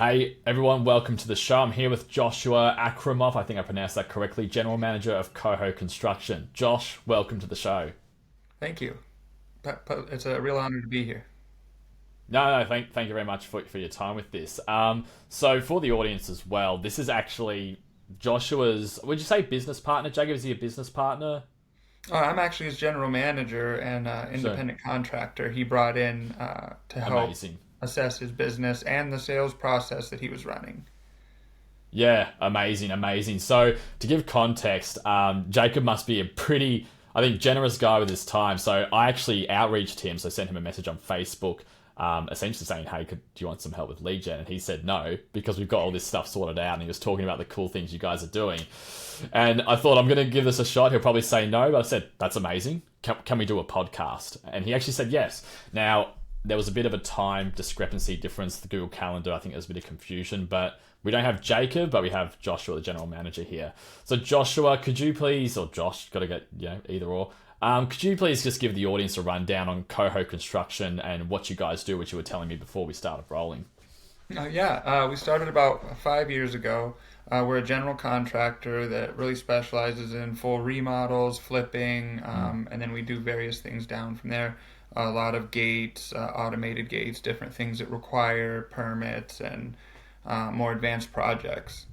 Hey everyone, welcome to the show. I'm here with Joshua Akramov. I think I pronounced that correctly. General Manager of Coho Construction. Josh, welcome to the show. Thank you. It's a real honor to be here. No, thank you very much for your time with this. So for the audience as well, this is actually Joshua's. Would you say business partner? Jacob, is he a business partner? I'm actually his general manager and So independent contractor he brought in to help amazing. assess his business and the sales process that he was running. Yeah, amazing. So to give context, Jacob must be a pretty, I think, generous guy with his time. So I actually outreached him, so sent him a message on Facebook, essentially saying, "Hey, do you want some help with lead gen?" And he said no because we've got all this stuff sorted out, and he was talking about the cool things you guys are doing. And I thought I'm going to give this a shot. He'll probably say no, but I said that's amazing. Can we do a podcast? And he actually said yes. Now there was a bit of a time discrepancy difference. The Google Calendar, I think there's a bit of confusion, but we don't have Jacob, but we have Joshua, the general manager here. So Joshua, could you please, or Josh, got to get either or. Could you please just give the audience a rundown on Coho Construction and what you guys do, which you were telling me before we started rolling? We started about 5 years ago. We're a general contractor that really specializes in full remodels, flipping, and then we do various things down from there. A lot of gates, automated gates, different things that require permits and more advanced projects.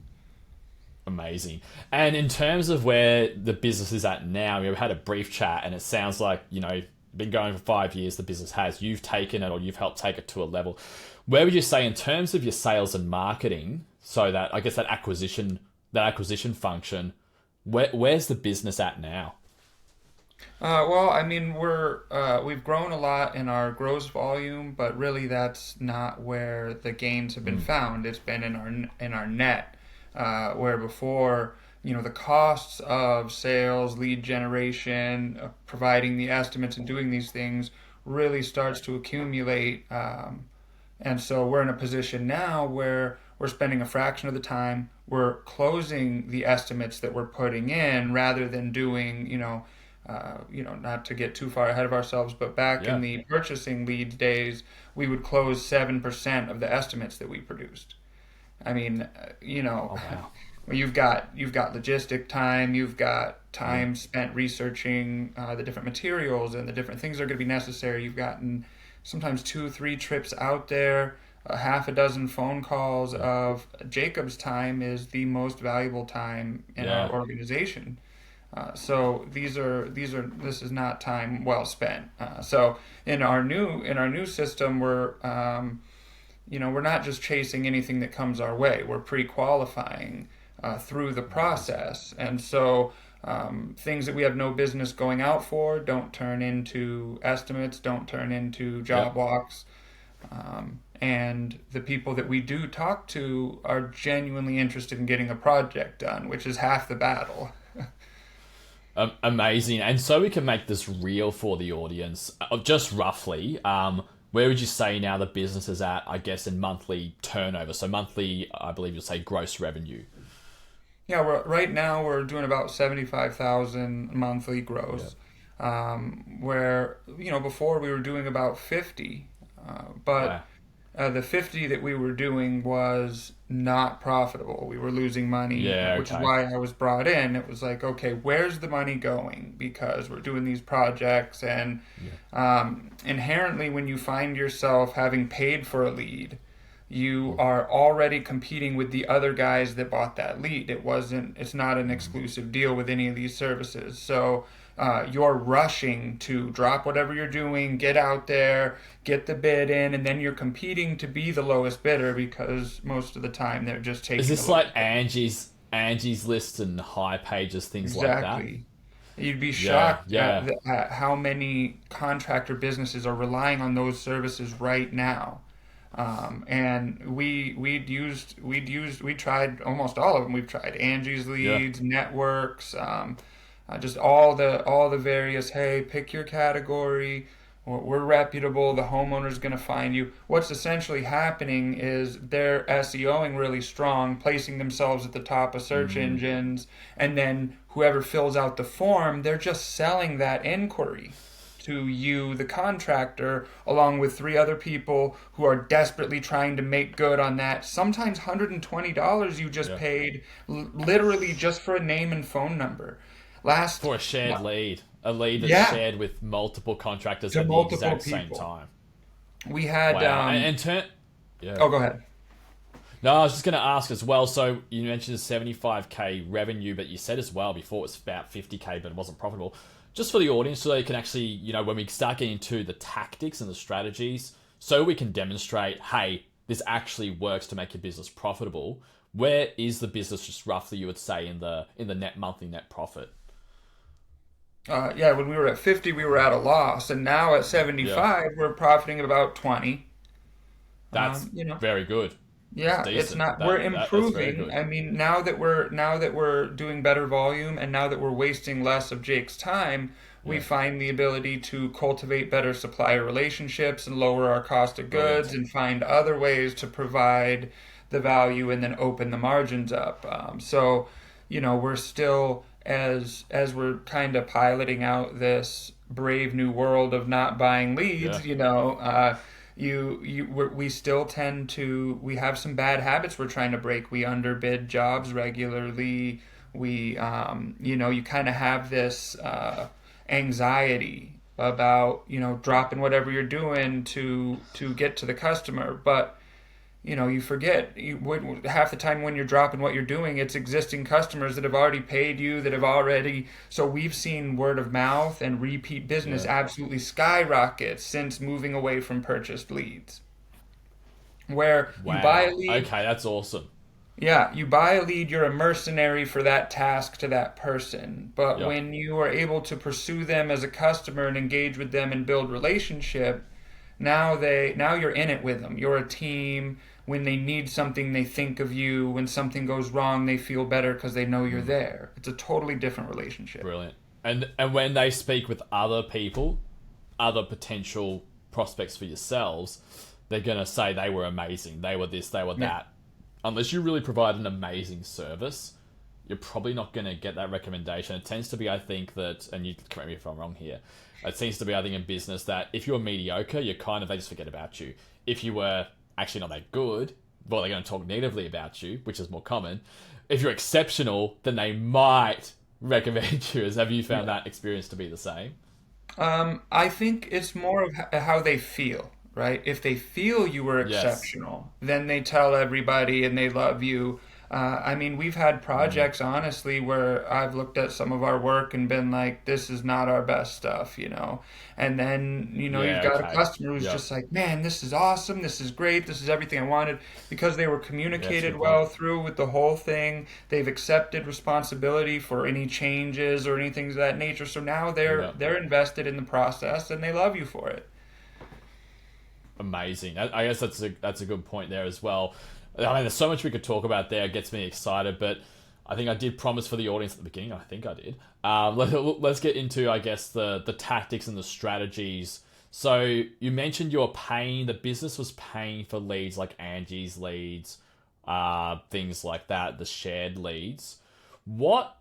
Amazing. And in terms of where the business is at now, we've had a brief chat, and it sounds like been going for 5 years. The business has. You've taken it, or you've helped take it to a level. Where would you say, in terms of your sales and marketing, so that I guess that acquisition function, where's the business at now? We've grown a lot in our gross volume, but really that's not where the gains have been Mm, found. It's been in our net, where before, the costs of sales, lead generation, providing the estimates, and doing these things really starts to accumulate. And so we're in a position now where we're spending a fraction of the time. We're closing the estimates that we're putting in rather than doing, not to get too far ahead of ourselves, but back in yeah. the purchasing leads days, we would close 7% of the estimates that we produced. I mean, Oh wow. you've got logistic time, you've got Yeah. time spent researching the different materials and the different things that are going to be necessary. You've gotten sometimes 2, 3 trips out there, a half a dozen phone calls Yeah. of Jacob's time is the most valuable time in our Yeah. organization. So this is not time well spent. So in our new system, we're not just chasing anything that comes our way. We're pre-qualifying through the Amazing. process, and so things that we have no business going out for don't turn into estimates, don't turn into job Yep. walks, and the people that we do talk to are genuinely interested in getting a project done, which is half the battle. Amazing. And so we can make this real for the audience, just roughly. Where would you say now the business is at? I guess in monthly turnover. So monthly, I believe you'll say gross revenue. Yeah, right now we're doing about 75,000 monthly Yeah. gross. Where before we were doing about 50, but Wow. the 50 that we were doing was not profitable. We were losing money, Yeah. which is Okay. why I was brought in. It was like, okay, where's the money going? Because we're doing these projects, and Yeah. inherently, when you find yourself having paid for a lead, you are already competing with the other guys that bought that lead. It's not an Mm. exclusive deal with any of these services. So you're rushing to drop whatever you're doing, get out there, get the bid in, and then you're competing to be the lowest bidder because most of the time they're just Is taking the this like lowest bidder. Angie's List and High Pages, things like that? Exactly. You'd be Yeah. shocked Yeah. at how many contractor businesses are relying on those services right now. And we tried almost all of them. We've tried Angie's Yeah. Leads, Networks, just all the various. Hey, pick your category. We're reputable. The homeowner's going to find you. What's essentially happening is they're SEOing really strong, placing themselves at the top of search Mm. engines, and then whoever fills out the form, they're just selling that inquiry to you, the contractor, along with three other people who are desperately trying to make good on that. Sometimes $120 you just Yeah. paid literally just for a name and phone number. Last, For a shared lead, a lead that's yeah, shared with multiple contractors to at the multiple exact same people. time. We had, Wow. And turn. Yeah. oh, go ahead. No, I was just going to ask as well. So you mentioned 75K revenue, but you said as well before it's about 50K, but it wasn't profitable. Just for the audience, so they can actually, when we start getting into the tactics and the strategies, so we can demonstrate, hey, this actually works to make your business profitable. Where is the business, just roughly, you would say, in the net monthly net profit? Yeah, when we were at 50, we were at a loss, and now at Yeah, 75, we're profiting at about 20. that's You know, very good. That's yeah, it's decent. not. We're That's very improving. good. I mean, now that we're doing better volume, and now that we're wasting less of Jake's time, we Yeah, find the ability to cultivate better supplier relationships and lower our cost of goods, brilliant. and find other ways to provide the value, and then open the margins up. So, we're still as we're kind of piloting out this brave new world of not buying Yeah, leads. We still tend to, we have some bad habits we're trying to break. We underbid jobs regularly. You kind of have this anxiety about dropping whatever you're doing to get to the customer, but you forget half the time when you're dropping what you're doing, it's existing customers that have already paid you, that have already. So we've seen word of mouth and repeat business yeah. absolutely skyrocket since moving away from purchased leads. Where you buy a Wow. lead, Okay, that's awesome. yeah, you buy a lead, you're a mercenary for that task to that person. But Yeah. when you are able to pursue them as a customer and engage with them and build relationship, now you're in it with them. You're a team. When they need something, they think of you. When something goes wrong, they feel better because they know you're there. It's a totally different relationship. Brilliant. And when they speak with other people, other potential prospects for yourselves, they're gonna say they were amazing. They were this, they were Yeah. that. Unless you really provide an amazing service, you're probably not gonna get that recommendation. It tends to be, I think, that, and you correct me if I'm wrong here, it seems to be, I think, in business that if you're mediocre, you're kind of, they just forget about you. If you were actually not that good, well, they're going to talk negatively about you, which is more common. If you're exceptional, then they might recommend you. Have you found that experience to be the same? I think it's more of how they feel, right? If they feel you were Yes. exceptional, then they tell everybody and they love you. I mean, we've had projects, honestly, where I've looked at some of our work and been like, this is not our best stuff. And then, you've Yeah, got a okay. customer who's Yep. just like, man, this is awesome. This is great. This is everything I wanted, because they were Yeah, that's a communicated good point. well through with the whole thing. They've accepted responsibility for any changes or anything of that nature. So now they're Yep. they're invested in the process and they love you for it. Amazing. I guess that's a good point there as well. I mean, there's so much we could talk about there. It gets me excited, but I think I did promise for the audience at the beginning. I think I did. Let's get into, I guess, the tactics and the strategies. So you mentioned the business was paying for leads like Angie's leads, things like that, the shared leads. What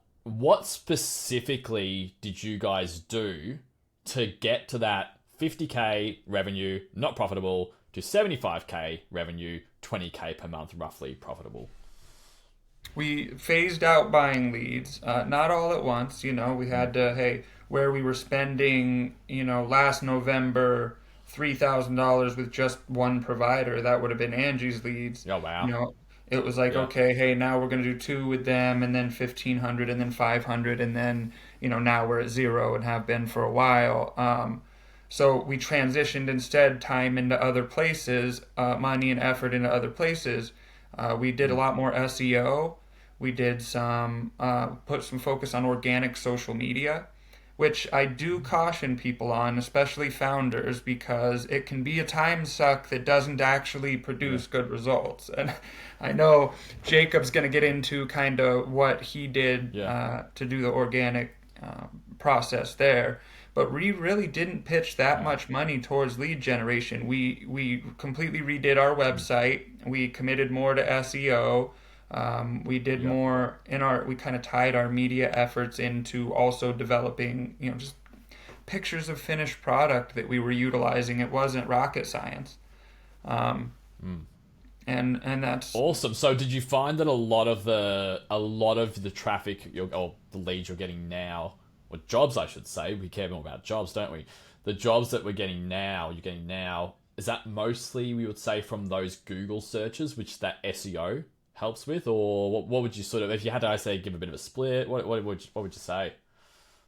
specifically did you guys do to get to that 50K revenue, not profitable, to 75K revenue, 20K per month, roughly profitable? We phased out buying leads, not all at once. We Mm. had to, hey, where we were spending, last November, $3,000 with just one provider, that would have been Angie's leads. Oh, You wow. know, it was like, Yeah. okay, hey, now we're going to do two with them, and then 1,500, and then 500, and then, now we're at zero and have been for a while. So we transitioned instead time into other places, money and effort into other places. We did a Mm. lot more SEO. We did put some focus on organic social media, which I do caution people on, especially founders, because it can be a time suck that doesn't actually Yeah. produce good results. And I know Jacob's going to get into kind of what he did Yeah. to do the organic process there. But we really didn't pitch that Wow. much money towards lead generation. We completely redid our Mm. website. We committed more to SEO. We did Yeah. more we kind of tied our media efforts into also developing, just pictures of finished product that we were utilizing. It wasn't rocket science. Um, and that's Awesome. So did you find that a lot of the traffic or the leads you're getting now, or jobs I should say, we care more about jobs, don't we? The jobs that you're getting now, is that mostly we would say from those Google searches, which that SEO helps with, or what would you sort of, if you had to, I say, give a bit of a split, what would you say?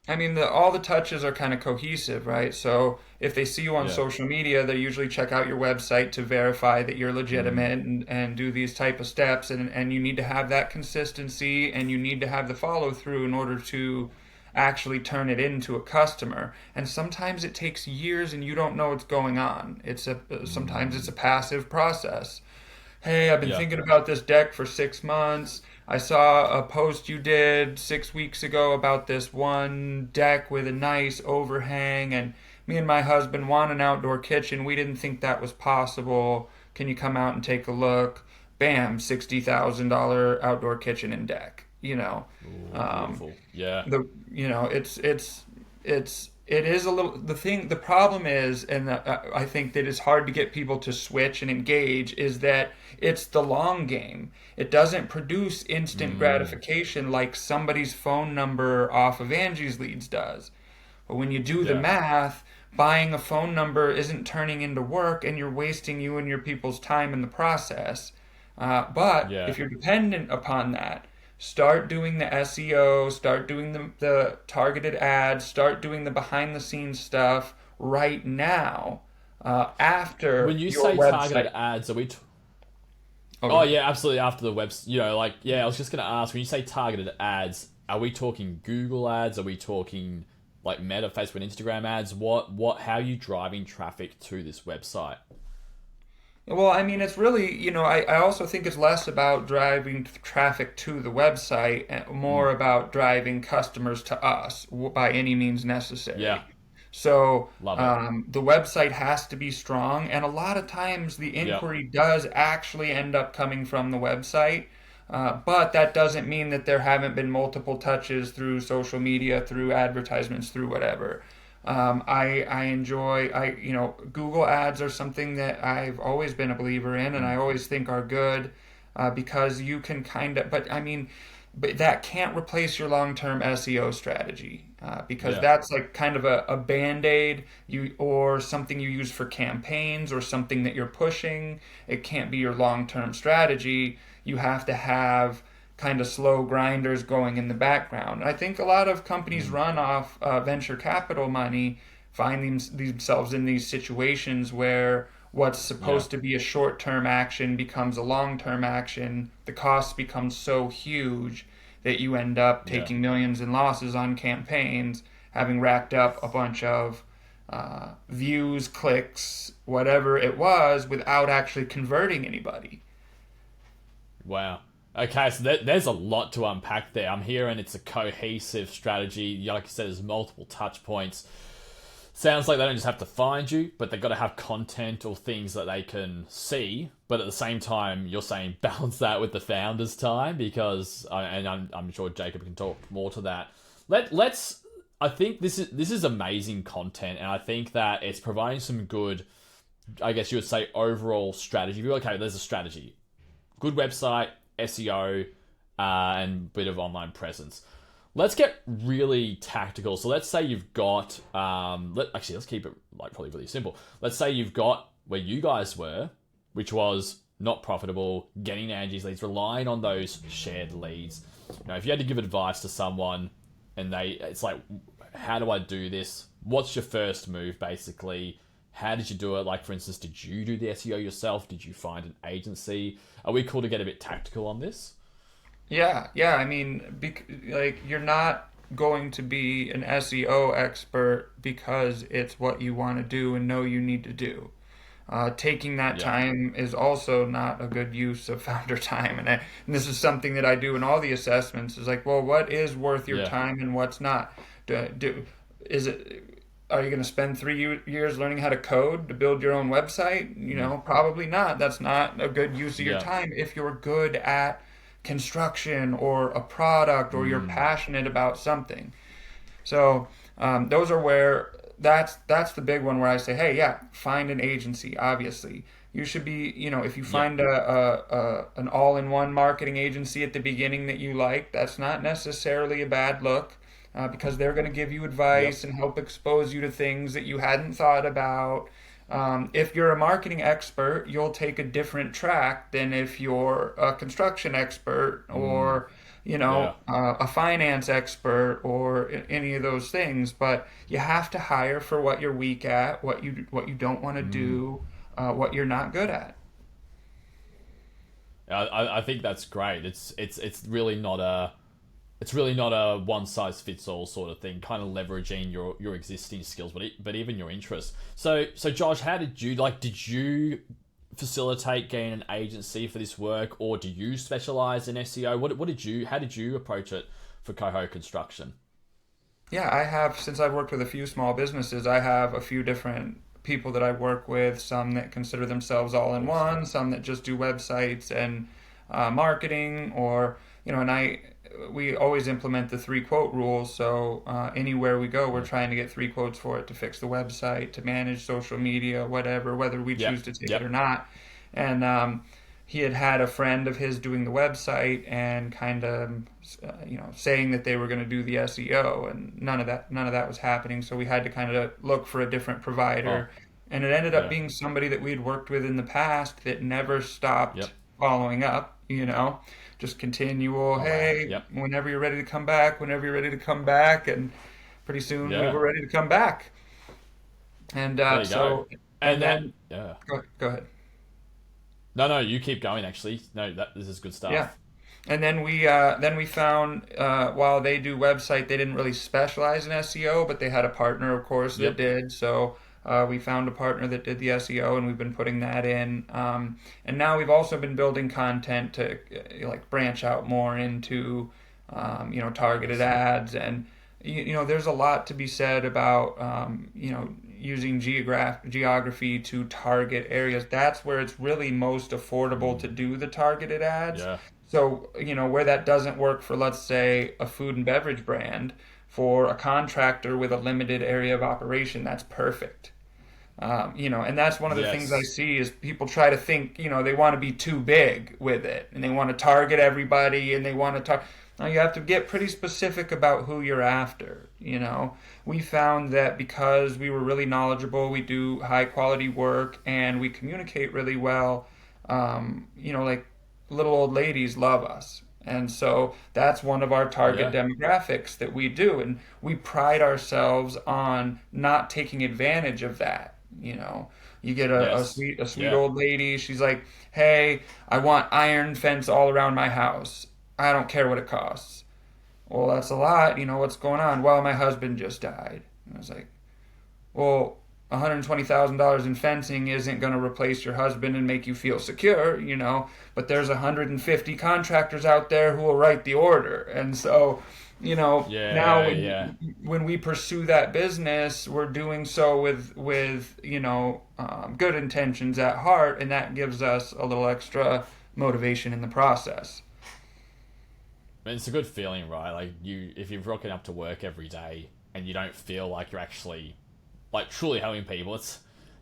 I mean, all the touches are kind of cohesive, right? So if they see you on Yeah. social media, they usually check out your website to verify that you're Mm, legitimate and do these type of steps. And you need to have that consistency and you need to have the follow through in order to actually turn it into a customer. And sometimes it takes years and you don't know what's going on. Sometimes it's mm, a passive process. Hey, I've been yeah. thinking about this deck for 6 months. I saw a post you did 6 weeks ago about this one deck with a nice overhang, and me and my husband want an outdoor kitchen. We didn't think that was possible. Can you come out and take a look? Bam, $60,000 outdoor kitchen and deck. Ooh, Um, beautiful. Yeah. the it is a little the problem is, and I think that it's hard to get people to switch and engage, is that it's the long game. It doesn't produce instant Mm, gratification like somebody's phone number off of Angie's Leads does. But when you do the yeah. math, buying a phone number isn't turning into work, and you're wasting you and your people's time in the process. But Yeah. if you're dependent upon that, start doing the SEO, start doing the targeted ads, start doing the behind the scenes stuff right now, When after you your say targeted website. ads, are we Oh, go Oh ahead. yeah, absolutely. After the web, like yeah, I was just gonna ask. When you say targeted ads, are we talking Google ads? Are we talking like Meta, Facebook, and Instagram ads? How are you driving traffic to this website? Well, I mean, it's really, I also think it's less about driving traffic to the website and more Mm, about driving customers to us by any means yeah, necessary. So love it. the website has to be strong, and a lot of times the Yeah, inquiry does actually end up coming from the website. But that doesn't mean that there haven't been multiple touches through social media, through advertisements, through whatever. I enjoy Google ads are something that I've always been a believer in, and I mm, always think are good, because you can kind of, but I mean, but that can't replace your long-term SEO strategy, because yeah, that's like kind of a band-aid, or something you use for campaigns or something that you're pushing. It can't be your long-term strategy. You have to have kind of slow grinders going in the background. I think a lot of companies mm, run off venture capital money, find themselves in these situations where what's yeah, supposed to be a short term action becomes a long term action. The costs become so huge that you end up yeah. taking millions in losses on campaigns, having racked up a bunch of views, clicks, whatever it was, without actually converting anybody. Wow. Okay, so there's a lot to unpack there. I'm hearing it's a cohesive strategy. Like you said, there's multiple touch points. Sounds like they don't just have to find you, but they've got to have content or things that they can see. But at the same time, you're saying balance that with the founder's time because, and I'm sure Jacob can talk more to that. Let's. I think this is amazing content, and I think that it's providing some good. I guess you would say overall strategy. Okay, there's a strategy, good website, SEO, and bit of online presence. Let's get really tactical. So let's say you've got let's keep it like probably really simple. Let's say you've got where you guys were, which was not profitable, getting Angie's leads, relying on those shared leads. If you had to give advice to someone and it's like, how do I do this? What's your first move basically? How did you do it? Like, for instance, did you do the SEO yourself? Did you find an agency? Are we cool to get a bit tactical on this? Yeah, yeah. I mean, like you're not going to be an SEO expert because it's what you want to do and know you need to do. Taking that Yeah, time is also not a good use of founder time, and this is something that I do in all the assessments. Is like, well, what is worth your yeah, time and what's not? Is it? Are you going to spend 3 years learning how to code to build your own website? mm, Probably not. That's not a good use of your yeah, time if you're good at construction or a product or you're mm, passionate about something. So those are where that's the big one where I say, hey, yeah, find an agency. Obviously, you should be, if you Yep. find an all-in-one marketing agency at the beginning that you like, that's not necessarily a bad look, because they're going to give you Yep. advice and help expose you to things that you hadn't thought about. If you're a marketing expert, you'll take a different track than if you're a construction expert Mm, or yeah. a finance expert or any of those things. But you have to hire for what you're weak at, what you don't want to Mm. do, what you're not good at. I think that's great. It's really not a one size fits all sort of thing. Kind of leveraging your existing skills, but even your interests. So Josh, how did you like? Did you facilitate getting an agency for this work, or do you specialize in SEO? What did you? How did you approach it for Coho Construction? Yeah, I have, since I've worked with a few small businesses, I have a few different people that I work with, some that consider themselves all in Awesome. one, some that just do websites and marketing, or, and we always implement the three quote rule. So anywhere we go, we're Mm. trying to get three quotes for it to fix the website, to manage social media, whatever, whether we Yep. choose to take it or Yep. not. And he had had a friend of his doing the website and kind of saying that they were going to do the SEO, and none of that was happening, so we had to kind of look for a different provider, Oh, and it ended up yeah. being somebody that we had worked with in the past that never stopped Yep. following up, just continual, Oh wow. hey, Yep. whenever you're ready to come back, whenever you're ready to come back, and pretty soon we Yeah. were ready to come back. And There you go. so and And that. then Yeah. go ahead. No, no, you keep going. Actually, no, that this is good Yeah. stuff. And then we found, while they do website, they didn't really specialize in SEO, but they had a partner, of course, that Yep. did. So we found a partner that did the SEO, and we've been putting that in. And now we've also been building content to like branch out more into targeted Awesome. ads, and there's a lot to be said about using geography to target areas. That's where it's really most affordable to Mm. do the targeted ads. Yeah. So, where that doesn't work for, let's say, a food and beverage brand, for a contractor with a limited area of operation, that's perfect. And that's one of the things I Yes. see is people try to think, they want to be too big with it and they want to target everybody and they want to target. Now you have to get pretty specific about who you're after. We found that because we were really knowledgeable, we do high quality work and we communicate really well, like little old ladies love us. And so that's one of our target Yeah. demographics that we do. And we pride ourselves on not taking advantage of that. You get a Yes. sweet Yeah. old lady. She's like, hey, I want iron fence all around my house. I don't care what it costs. Well, that's a lot. What's going on? Well, my husband just died. And I was like, well, $120,000 in fencing isn't going to replace your husband and make you feel secure. But there's 150 contractors out there who will write the order. And so, now Yeah. Yeah. when we pursue that business, we're doing so with good intentions at heart, and that gives us a little extra motivation in the process. I mean, it's a good feeling, right? Like if you're rocking up to work every day and you don't feel like you're actually like truly helping people,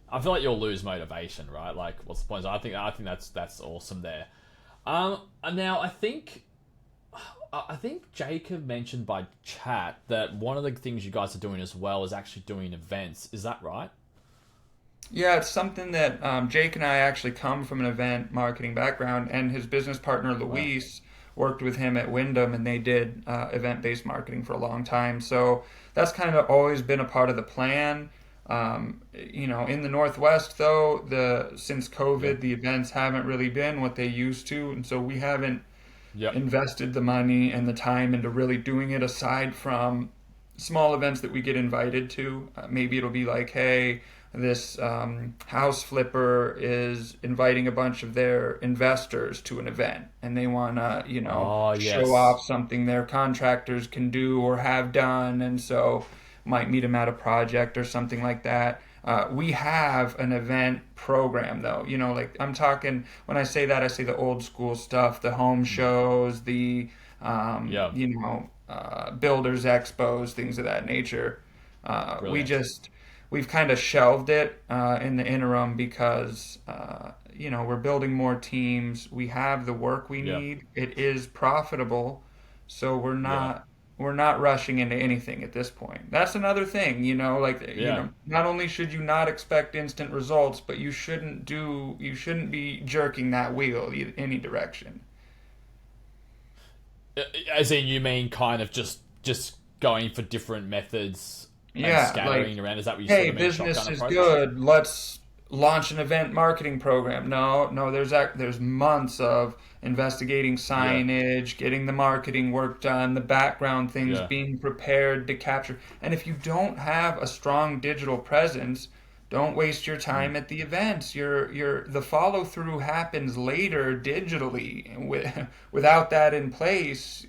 I feel like you'll lose motivation, right? Like, what's the point? So I think that's awesome there. And now I think Jacob mentioned by chat that one of the things you guys are doing as well is actually doing events. Is that right? Yeah, it's something that Jake and I actually come from an event marketing background, and his business partner Wow. Luis worked with him at Wyndham, and they did event-based marketing for a long time. So that's kind of always been a part of the plan. In the Northwest, though, the since Yep. COVID, the events haven't really been what they used to, and so we haven't Yep. invested the money and the time into really doing it aside from small events that we get invited to. Maybe it'll be like, hey, this house flipper is inviting a bunch of their investors to an event and they want to, Oh show yes. off something their contractors can do or have done. And so might meet them at a project or something like that. We have an event program though. Like I'm talking, when I say that, I say the old school stuff, the home shows, the, Yeah. builders expos, things of that nature. We Brilliant. just we've kind of shelved it in the interim because we're building more teams. We have the work we Yeah. need. It is profitable, so Yeah. we're not rushing into anything at this point. That's another thing, Yeah. not only should you not expect instant results, but you shouldn't be jerking that wheel any direction. As in, you mean kind of just going for different methods and Yeah, scattering like, around? Is that what you sort hey, of mean, business shotgun is approach? good. Let's launch an event marketing program. No, no, there's months of investigating Yeah. signage, getting the marketing work done, the background things Yeah. being prepared to capture. And if you don't have a strong digital presence, don't waste your Mm. time at the events. The follow through happens later digitally. Without that in place,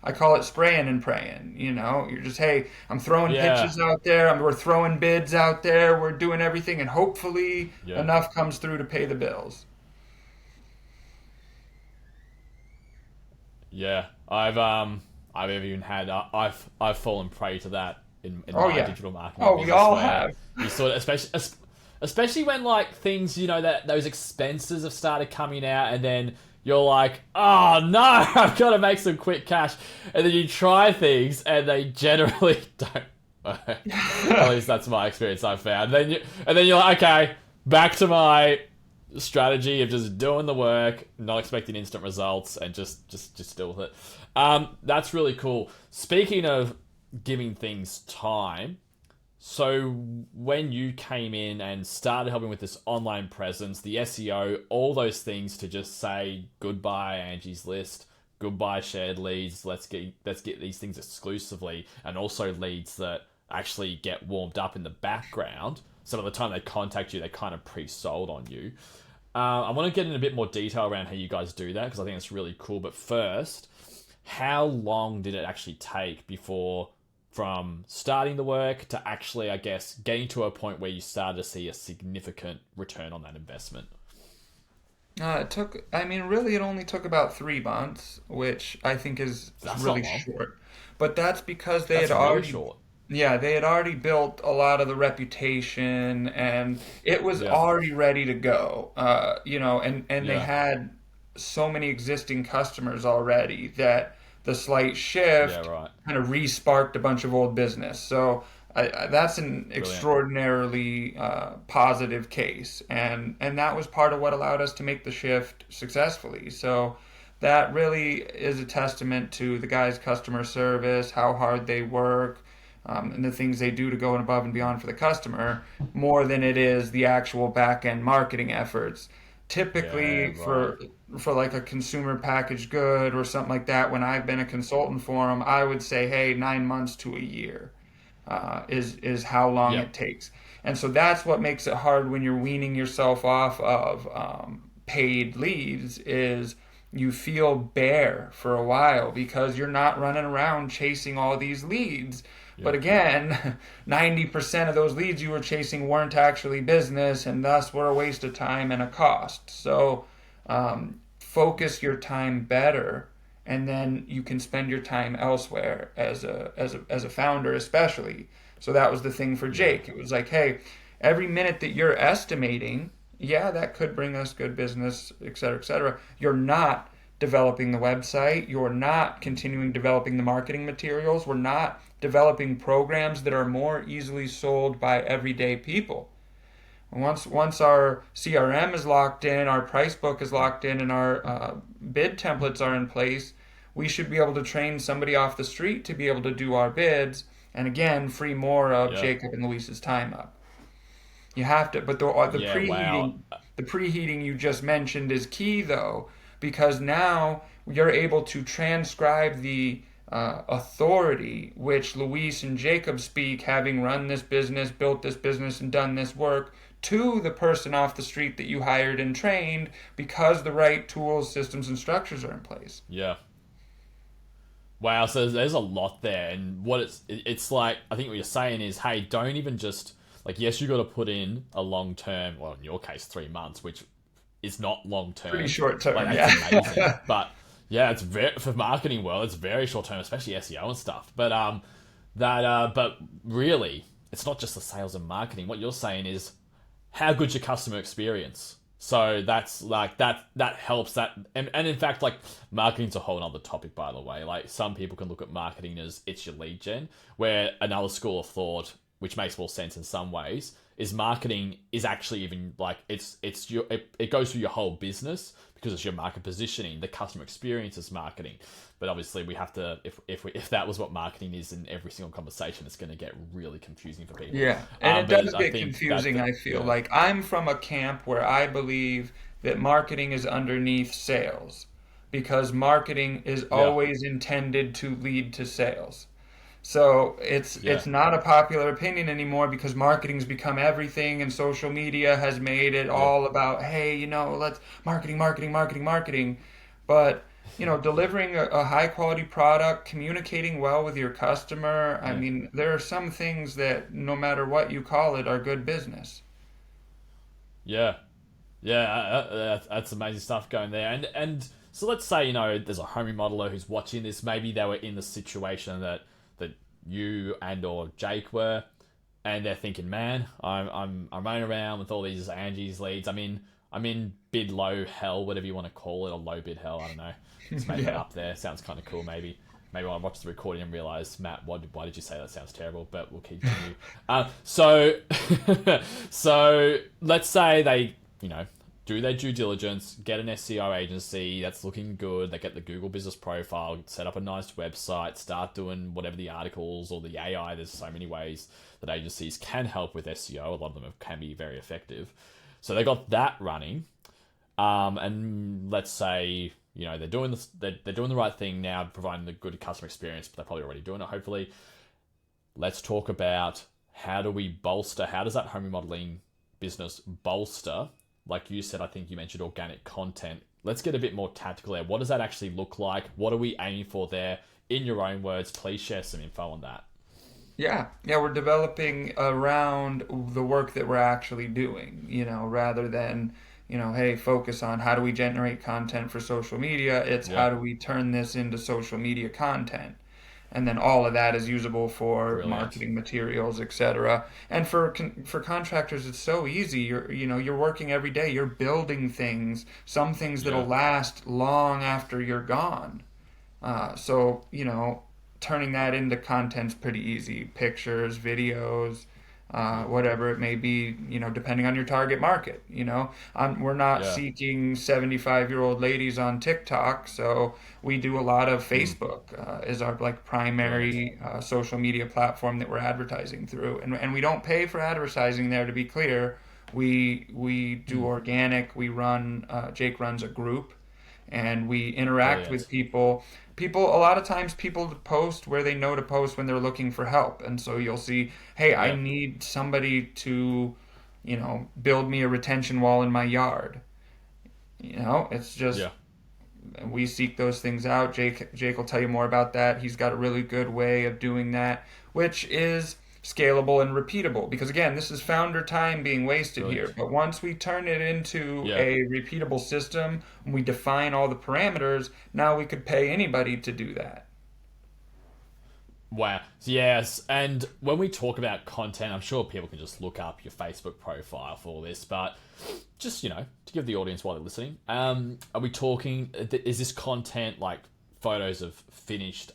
I call it spraying and praying. You're just, hey, I'm throwing Yeah. pitches out there. We're throwing bids out there. We're doing everything, and hopefully Yeah. enough comes through to pay the bills. Yeah. I've even had I've fallen prey to that in Oh my yeah. digital marketing Oh, we business all where have. you sort of especially when like things that those expenses have started coming out and then you're like, oh no, I've got to make some quick cash, and then you try things and they generally don't work. At least that's my experience I've found. And then you're like, okay, back to my strategy of just doing the work, not expecting instant results, and just deal with it. That's really cool. Speaking of giving things time, so when you came in and started helping with this online presence, the SEO, all those things to just say goodbye Angie's List, goodbye shared leads, let's get these things exclusively, and also leads that actually get warmed up in the background. So by the time they contact you, they kind of pre-sold on you. I want to get in a bit more detail around how you guys do that because I think it's really cool. But first, how long did it actually take before from starting the work to actually, I guess, getting to a point where you started to see a significant return on that investment? I mean, really, it only took about 3 months, which I think is That's not really long. short. But that's because That's really short. they had already built a lot of the reputation, and it was Yeah. already ready to go. And they Yeah. had so many existing customers already that the slight Yeah. shift Right. kind of re-sparked a bunch of old business. So that's an Brilliant. extraordinarily positive case, and that was part of what allowed us to make the shift successfully. So that really is a testament to the guys' customer service, how hard they work, and the things they do to go above and beyond for the customer, more than it is the actual back end marketing efforts. Yeah. Typically, Right. for like a consumer packaged good or something like that, when I've been a consultant for them, I would say, hey, 9 months to a year is how long Yep. it takes. And so that's what makes it hard when you're weaning yourself off of paid leads is you feel bare for a while because you're not running around chasing all these leads. But Yep. again, 90% of those leads you were chasing weren't actually business and thus were a waste of time and a cost. So focus your time better and then you can spend your time elsewhere as a founder especially. So that was the thing for Yeah. Jake. It was like, hey, every minute that you're estimating, yeah, that could bring us good business, et cetera, et cetera. You're not developing the website. You're not continuing developing the marketing materials. We're not developing programs that are more easily sold by everyday people. Once our CRM is locked in, our price book is locked in, and our bid templates are in place, we should be able to train somebody off the street to be able to do our bids, and again, free more of Yeah. Jacob and Luis's time up. You have to, but the Yeah. Wow. preheating you just mentioned is key though, because now you're able to transcribe the authority which Luis and Jacob speak, having run this business, built this business, and done this work, to the person off the street that you hired and trained because the right tools, systems, and structures are in place. Yeah. Wow, so there's a lot there, and what it's like. I think what you're saying is, hey, don't even just like yes, you got to put in a long term. Well, in your case, 3 months, which is not long Pretty term. short Like term, that's amazing, yeah. but yeah, it's very for marketing world. It's very short term, especially SEO and stuff. But really, it's not just the sales and marketing. What you're saying is how good's your customer experience. So that's like that helps that and in fact like marketing's a whole other topic by the way. Like some people can look at marketing as it's your lead gen, where another school of thought, which makes more sense in some ways, is marketing is actually even like it's your it goes through your whole business because it's your market positioning. The customer experience is marketing. But obviously we have to if that was what marketing is in every single conversation, it's going to get really confusing for people. Yeah, and it But does I get think that confusing, I feel yeah. like. I'm from a camp where I believe that marketing is underneath sales because marketing is Yeah. always intended to lead to sales. So Yeah. it's not a popular opinion anymore because marketing's become everything and social media has made it Yeah. all about, hey, let's marketing, marketing, marketing, marketing. But, delivering a high quality product, communicating well with your customer, I Yeah. mean, there are some things that no matter what you call it are good business. Yeah. Yeah, that's amazing stuff going there. And so let's say there's a home remodeler who's watching this. Maybe they were in the situation that you and or Jake were, and they're thinking, man, I'm running around with all these Angie's leads. I'm in bid low hell, whatever you want to call it, or low bid hell. I don't know. Let's make that Yeah. up there. Sounds kind of cool. Maybe I'll watch the recording and realize, Matt, why did you say that? Sounds terrible, but we'll continue. So, so let's say they, do their due diligence, get an SEO agency that's looking good. They get the Google Business Profile, set up a nice website, start doing whatever the articles or the AI. There's so many ways that agencies can help with SEO. A lot of them can be very effective. So they got that running, and let's say they're doing this, they're doing the right thing now, providing the good customer experience, but they're probably already doing it. Hopefully, let's talk about how do we bolster. How does that home remodeling business bolster? Like you said, I think you mentioned organic content. Let's get a bit more tactical there. What does that actually look like? What are we aiming for there? In your own words, please share some info on that. Yeah, yeah, we're developing around the work that we're actually doing, rather than, hey, focus on how do we generate content for social media. It's Yeah, how do we turn this into social media content. And then all of that is usable for brilliant. marketing materials, etc. And for contractors, it's so easy. You're working every day. You're building things, some things that'll Yeah, last long after you're gone. So, turning that into content's pretty easy. Pictures, videos, whatever it may be, depending on your target market. We're not yeah, seeking 75-year-old ladies on TikTok, so we do a lot of Facebook is our like brilliant. primary social media platform that we're advertising through. And we don't pay for advertising there, to be clear. We do organic. Jake runs a group and we interact with Brilliant. people. A lot of times people post where they know to post when they're looking for help, and so you'll see, hey, I Yeah, need somebody to build me a retention wall in my yard. It's just yeah, we seek those things out. Jake will tell you more about that. He's got a really good way of doing that, which is scalable and repeatable. Because again, this is founder time being wasted here. brilliant. But once we turn it into Yeah. a repeatable system, and we define all the parameters, now we could pay anybody to do that. Wow. Yes, and when we talk about content, I'm sure people can just look up your Facebook profile for all this, but just, to give the audience while they're listening, are we talking, is this content like photos of finished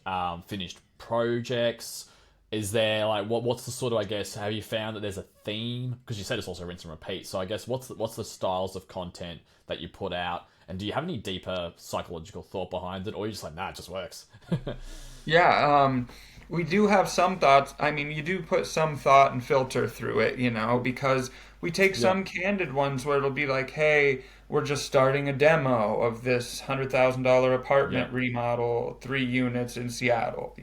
projects? Is there like, what's the sort of, I guess, have you found that there's a theme? Because you said it's also rinse and repeat. So I guess what's the styles of content that you put out? And do you have any deeper psychological thought behind it? Or are you just like, nah, it just works? Yeah, we do have some thoughts. I mean, you do put some thought and filter through it, because we take Yeah. some candid ones where it'll be like, hey, we're just starting a demo of this $100,000 Yeah. apartment remodel, 3 units in Seattle,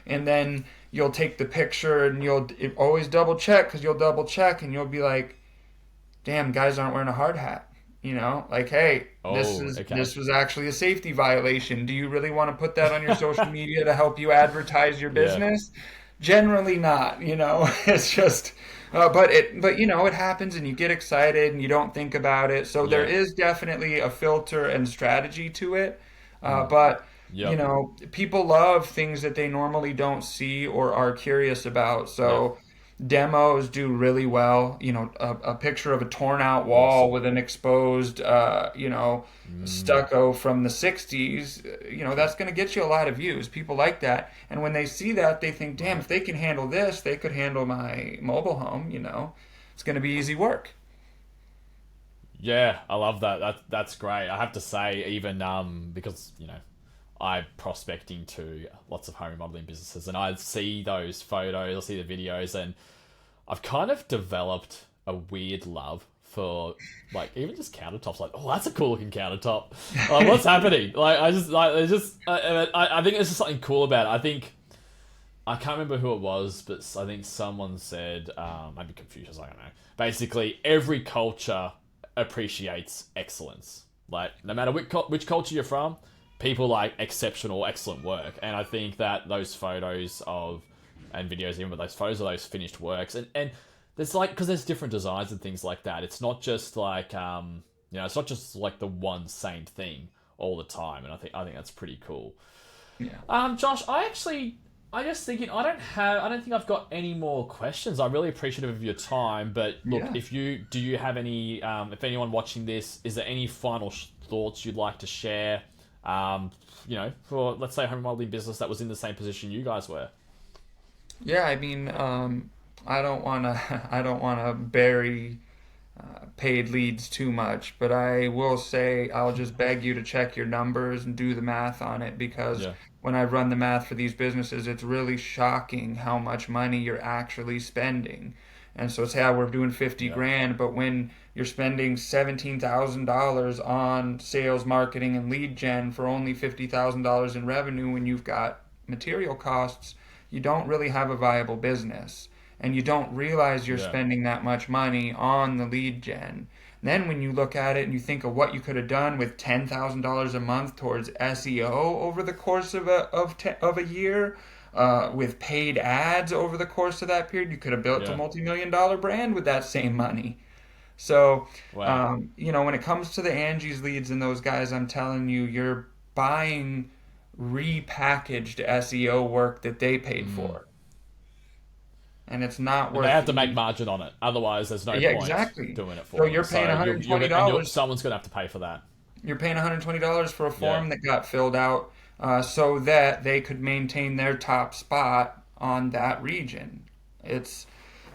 and then you'll take the picture and you'll always double check because you'll double check and you'll be like, damn, guys aren't wearing a hard hat. Like, hey, this Oh, is okay. this was actually a safety violation. Do you really want to put that on your social media to help you advertise your Yeah. business? Generally not, It's just but it happens and you get excited and you don't think about it. So there Yeah. is definitely a filter and strategy to it. But Yep. people love things that they normally don't see or are curious about. Yep. So Demos do really well. You know, a picture of a torn out wall Awesome. with an exposed, stucco from the 60s, that's going to get you a lot of views. People like that. And when they see that, they think, damn, Right. if they can handle this, they could handle my mobile home. It's going to be easy work. Yeah, I love that. That's great. I have to say, even because I'm prospecting to lots of home remodeling businesses, and I see those photos, I see the videos, and I've kind of developed a weird love for like even just countertops. Like, oh, that's a cool looking countertop. What's happening? Like, I just like it's just I think there's just something cool about it. I think I can't remember who it was, but I think someone said, maybe Confucius, I don't know. Basically, every culture appreciates excellence. Like, no matter which culture you're from, people like exceptional, excellent work. And I think that those photos of, and videos, even with those photos of those finished works, and there's like, because there's different designs and things like that. It's not just like, it's not just like the one same thing all the time. And I think that's pretty cool. Yeah. Josh, I just thinking, I don't think I've got any more questions. I'm really appreciative of your time, but look, Yeah. do you have any, if anyone watching this, is there any final thoughts you'd like to share, for, let's say, a home modeling business that was in the same position you guys were? Yeah, I mean, I don't want to I don't want to bury paid leads too much, but I will say I'll just beg you to check your numbers and do the math on it because Yeah, when I run the math for these businesses, it's really shocking how much money you're actually spending. And so say, yeah, we're doing 50 yeah, grand, but when you're spending $17,000 on sales, marketing, and lead gen for only $50,000 in revenue when you've got material costs, you don't really have a viable business and you don't realize you're yeah, spending that much money on the lead gen. Then when you look at it and you think of what you could have done with $10,000 a month towards SEO over the course of a year, with paid ads over the course of that period, you could have built a yeah. multi-million dollar brand with that same money. So, Wow. when it comes to the Angie's leads and those guys, I'm telling you, you're buying repackaged SEO work that they paid Mm. for, and it's not And they worth have the to make e- margin on it, otherwise there's no Yeah, point exactly. doing it So for them. So $120. someone's gonna have to pay for that. You're paying $120 for a Yeah, form that got filled out so that they could maintain their top spot on that region. It's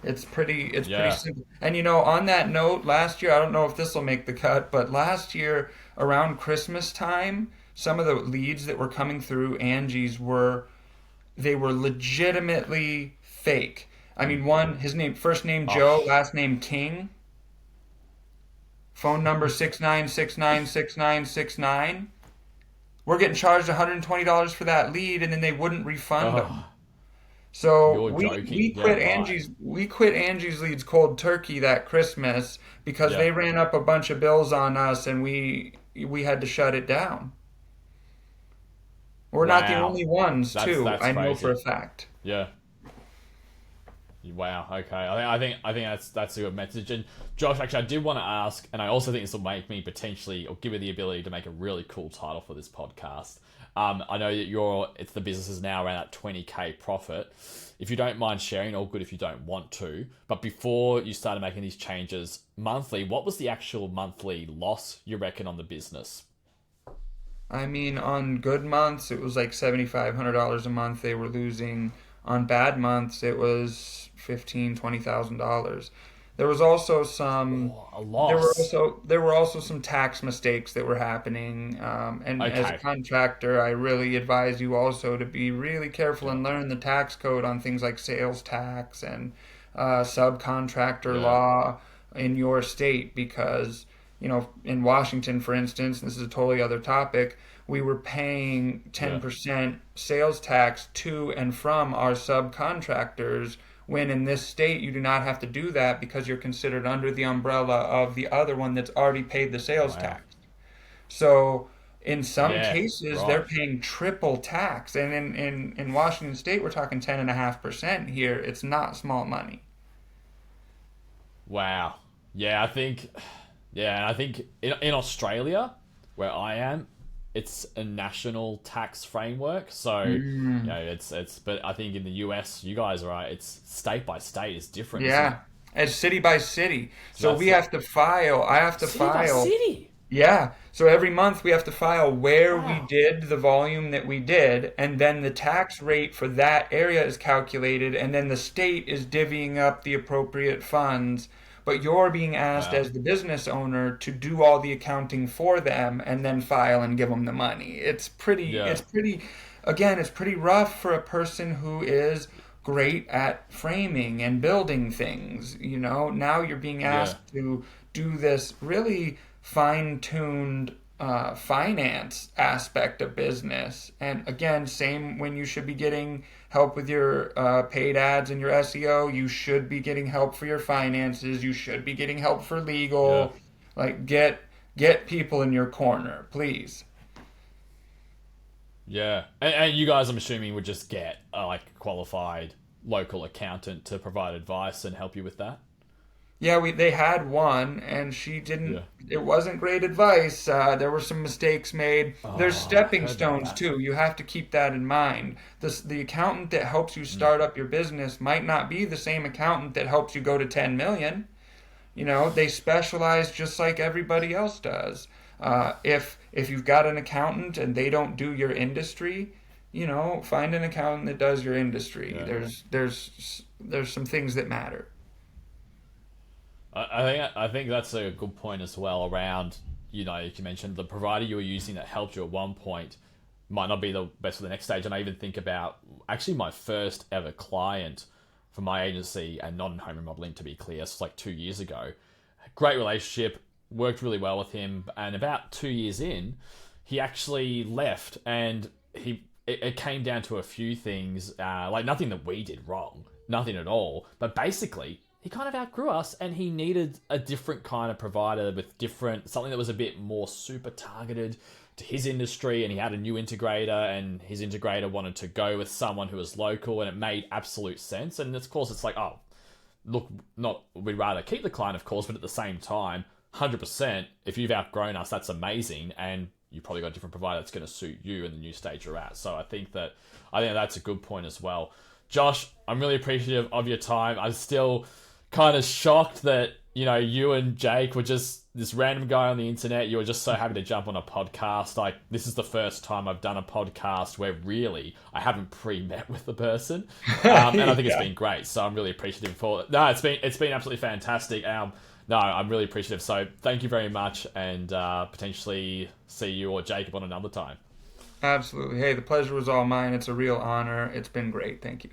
it's pretty yeah. simple. And on that note, last year, I don't know if this will make the cut, but last year around Christmas time, some of the leads that were coming through Angie's were legitimately fake. I mean, one, his name, first name Oh, Joe, last name King, phone number 69696969. We're getting charged $120 for that lead, and then they wouldn't refund them. oh, So you're we joking. we Yeah, quit right. Angie's leads cold turkey that Christmas because Yeah. they ran up a bunch of bills on us, and we had to shut it down. We're not the Wow. only ones, too. That's I know for a crazy. fact. Yeah. Wow. Okay. I think that's a good message. And Josh, actually, I did want to ask, and I also think this will make me potentially, or give me the ability to make a really cool title for this podcast. I know that the business is now around that 20K profit. If you don't mind sharing, all good if you don't want to. But before you started making these changes monthly, what was the actual monthly loss you reckon on the business? I mean, on good months, it was like $7,500 a month they were losing. On bad months, it was $20,000. There was also some, Oh, a there were loss. also there were also some tax mistakes that were happening. And as a Okay. contractor, I really advise you also to be really careful Yeah. and learn the tax code on things like sales tax and subcontractor Yeah. law in your state because in Washington, for instance, this is a totally other topic, we were paying Yeah. 10% sales tax to and from our subcontractors when in this state you do not have to do that because you're considered under the umbrella of the other one that's already paid the sales Wow. tax. So in some Yeah. cases they're Right. paying triple tax. And in Washington state we're talking 10.5% here. It's not small money. Wow. Yeah, I think. Yeah, and I think in Australia, where I am, it's a national tax framework. So, it's but I think in the US, you guys are right, it's state by state is different, isn't it? Yeah, it's city by city. So So that's we the have to file. I have to city by file. city. Yeah. So every month we have to file where we Wow. did the volume that we did, and then the tax rate for that area is calculated, and then the state is divvying up the appropriate funds. But you're being asked Wow. as the business owner to do all the accounting for them and then file and give them the money. Yeah. Again, it's pretty rough for a person who is great at framing and building things. Now you're being Yeah. asked to do this really fine-tuned finance aspect of business. And again, same when you should be getting help with your paid ads and your SEO. You should be getting help for your finances. You should be getting help for Yeah. legal. Like get people in your corner, please. Yeah. And you guys, I'm assuming, would just get a like qualified local accountant to provide advice and help you with that. Yeah, they had one, and she didn't. Yeah. It wasn't great advice. There were some mistakes made. There's Oh, I've stepping heard about stones that. too. You have to keep that in mind. The accountant that helps you start up your business might not be the same accountant that helps you go to 10 million. They specialize just like everybody else does. If you've got an accountant and they don't do your industry, find an accountant that does your industry. Yeah. There's some things that matter. I think that's a good point as well around, like you mentioned, the provider you were using that helped you at one point might not be the best for the next stage. And I even think about actually my first ever client for my agency, and not in home remodeling to be clear, so it's like 2 years ago. Great relationship, worked really well with him, and about 2 years in, he actually left, and it came down to a few things, like nothing that we did wrong, nothing at all, but basically he kind of outgrew us and he needed a different kind of provider with something that was a bit more super targeted to his industry, and he had a new integrator, and his integrator wanted to go with someone who was local, and it made absolute sense. And of course it's like, oh, look, not we'd rather keep the client, of course, but at the same time, 100%, if you've outgrown us, that's amazing, and you probably got a different provider that's going to suit you in the new stage you're at. So I think that's a good point as well. Josh, I'm really appreciative of your time. I'm still kind of shocked that you and Jake were just this random guy on the internet. You were just so happy to jump on a podcast. Like, this is the first time I've done a podcast where really I haven't pre-met with the person, and I think it's Yeah. been great. So I'm really appreciative for it. No, it's been absolutely fantastic. No, I'm really appreciative. So thank you very much, and potentially see you or Jacob on another time. Absolutely. Hey, the pleasure was all mine. It's a real honor. It's been great. Thank you.